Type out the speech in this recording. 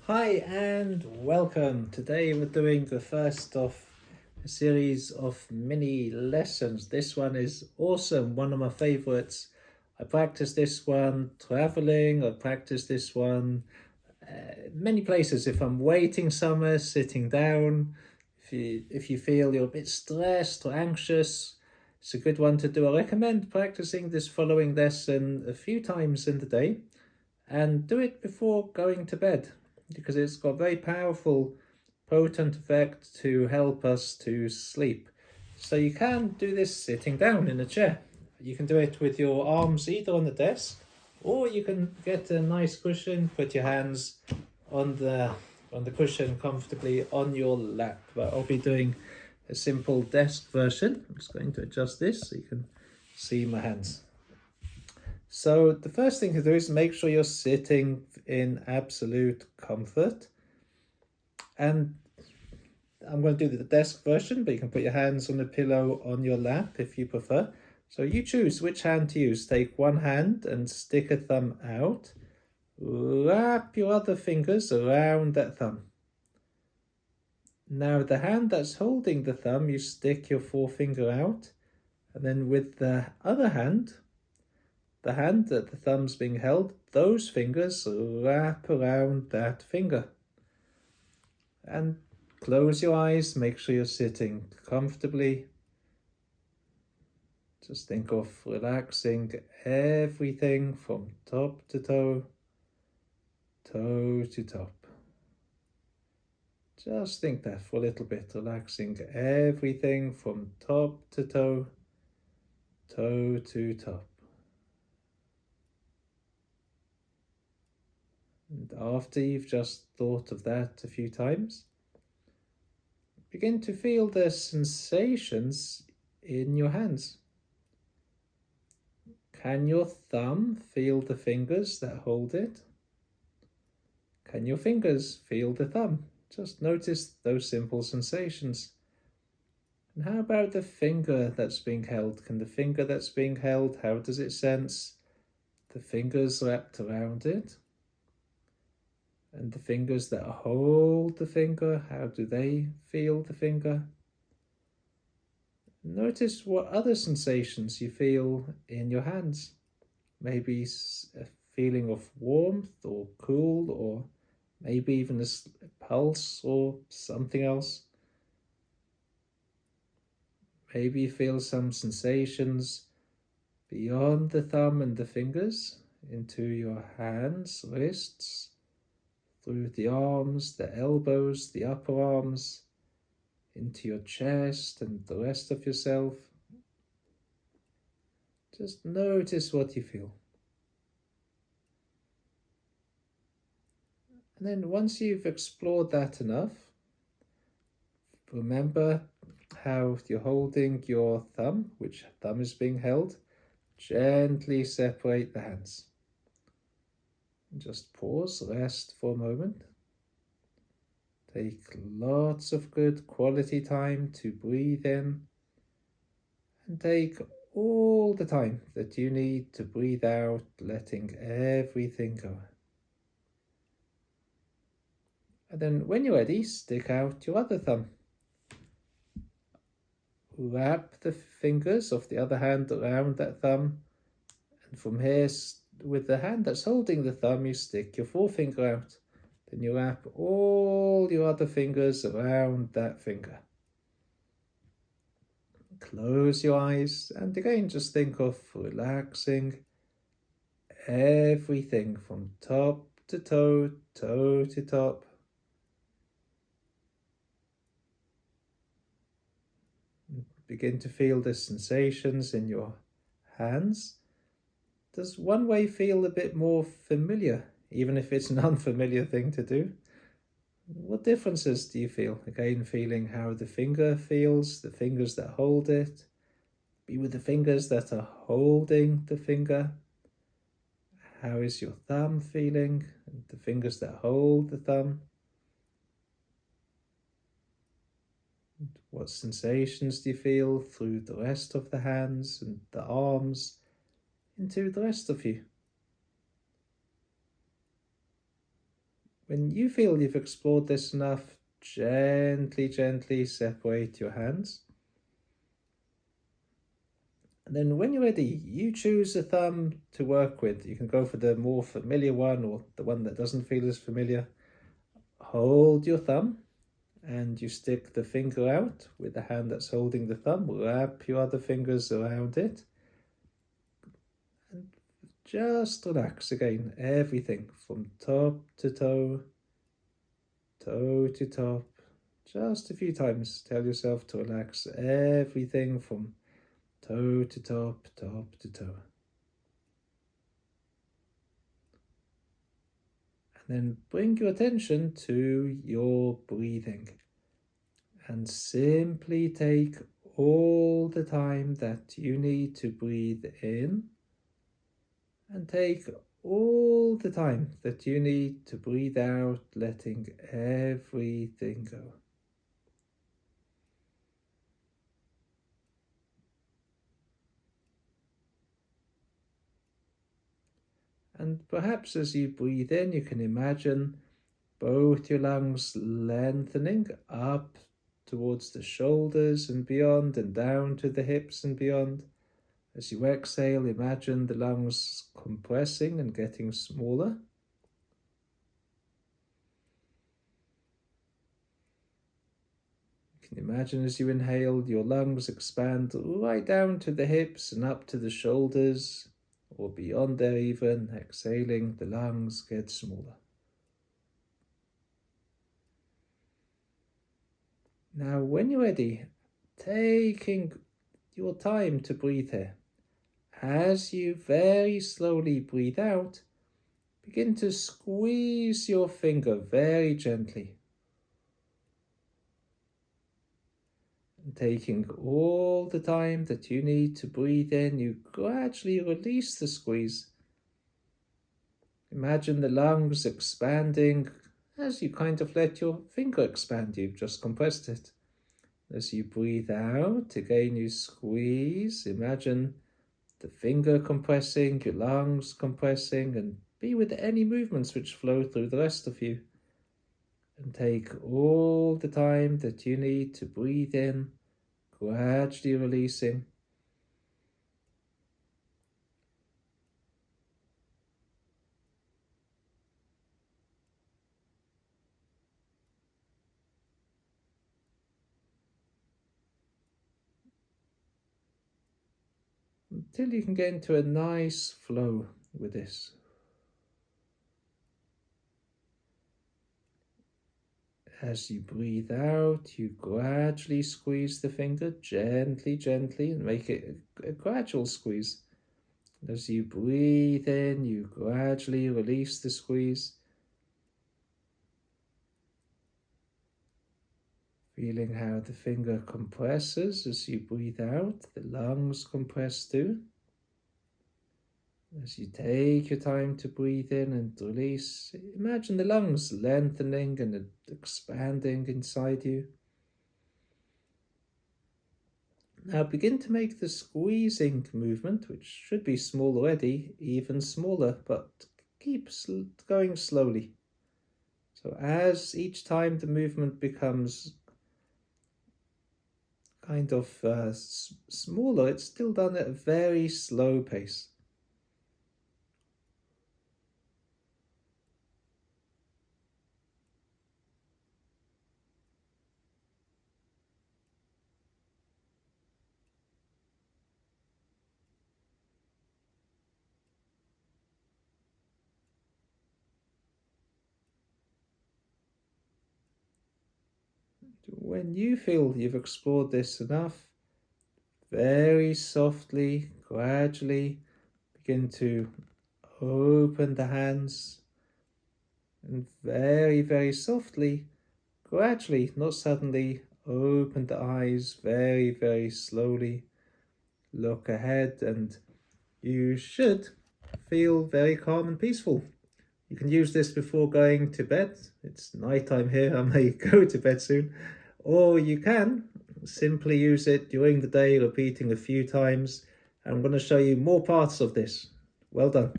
Hi and welcome. Today we're doing the first of a series of mini lessons. This one is awesome, one of my favorites. I practice this one traveling, I practice this one many places. If I'm waiting somewhere, sitting down, if you feel you're a bit stressed or anxious, it's a good one to do. I recommend practicing this following lesson a few times in the day and do it before going to bed, because it's got a very powerful, potent effect to help us to sleep. So you can do this sitting down in a chair. You can do it with your arms either on the desk, or you can get a nice cushion, put your hands on the cushion comfortably on your lap. But I'll be doing a simple desk version. I'm just going to adjust this so you can see my hands. So the first thing to do is make sure you're sitting in absolute comfort. And I'm going to do the desk version, but you can put your hands on the pillow on your lap if you prefer. So you choose which hand to use. Take one hand and stick a thumb out. Wrap your other fingers around that thumb. Now the hand that's holding the thumb, you stick your forefinger out. And then with the other hand, the hand that the thumb's being held, those fingers wrap around that finger. And close your eyes, make sure you're sitting comfortably. Just think of relaxing everything from top to toe, toe to top. Just think that for a little bit, relaxing everything from top to toe, toe to top. And after you've just thought of that a few times, begin to feel the sensations in your hands. Can your thumb feel the fingers that hold it? Can your fingers feel the thumb? Just notice those simple sensations. And how about the finger that's being held? Can the finger that's being held, how does it sense the fingers wrapped around it? And the fingers that hold the finger, how do they feel the finger? Notice what other sensations you feel in your hands. Maybe a feeling of warmth or cool, or maybe even a pulse or something else. Maybe you feel some sensations beyond the thumb and the fingers into your hands, wrists, through the arms, the elbows, the upper arms, into your chest and the rest of yourself. Just notice what you feel. And then once you've explored that enough, remember how you're holding your thumb, which thumb is being held. Gently separate the hands. Just pause, rest for a moment. Take lots of good quality time to breathe in, and take all the time that you need to breathe out, letting everything go. And then when you're ready, stick out your other thumb. Wrap the fingers of the other hand around that thumb, and from here, with the hand that's holding the thumb, you stick your forefinger out. Then you wrap all your other fingers around that finger. Close your eyes, and again just think of relaxing everything from top to toe, toe to top. Begin to feel the sensations in your hands. Does one way feel a bit more familiar, even if it's an unfamiliar thing to do? What differences do you feel? Again, feeling how the finger feels, the fingers that hold it. Be with the fingers that are holding the finger. How is your thumb feeling? And the fingers that hold the thumb. What sensations do you feel through the rest of the hands and the arms into the rest of you? When you feel you've explored this enough, gently separate your hands. And then when you're ready, you choose a thumb to work with. You can go for the more familiar one or the one that doesn't feel as familiar. Hold your thumb and you stick the finger out with the hand that's holding the thumb. Wrap your other fingers around it. And just relax again, everything from top to toe, toe to top. Just a few times, tell yourself to relax everything from toe to top, top to toe. And then bring your attention to your breathing. And simply take all the time that you need to breathe in. And take all the time that you need to breathe out, letting everything go. And perhaps as you breathe in, you can imagine both your lungs lengthening up towards the shoulders and beyond, and down to the hips and beyond. As you exhale, imagine the lungs compressing and getting smaller. You can imagine as you inhale, your lungs expand right down to the hips and up to the shoulders, or beyond there even. Exhaling, the lungs get smaller. Now, when you're ready, taking your time to breathe here. As you very slowly breathe out, begin to squeeze your finger very gently. And taking all the time that you need to breathe in, you gradually release the squeeze. Imagine the lungs expanding as you kind of let your finger expand. You've just compressed it. As you breathe out, again you squeeze. Imagine the finger compressing, your lungs compressing, and be with any movements which flow through the rest of you. And take all the time that you need to breathe in, gradually releasing. Until you can get into a nice flow with this. As you breathe out, you gradually squeeze the finger gently, and make it a gradual squeeze. As you breathe in, you gradually release the squeeze. Feeling how the finger compresses as you breathe out, the lungs compress too. As you take your time to breathe in and release, imagine the lungs lengthening and expanding inside you. Now begin to make the squeezing movement, which should be small already, even smaller, but keep going slowly. So as each time the movement becomes kind of smaller, it's still done at a very slow pace. When you feel you've explored this enough, very softly, gradually begin to open the hands, and very softly, gradually, not suddenly, open the eyes very slowly. Look ahead and you should feel very calm and peaceful. You can use this before going to bed. It's nighttime here, I may go to bed soon. Or you can simply use it during the day, repeating a few times. I'm going to show you more parts of this. Well done.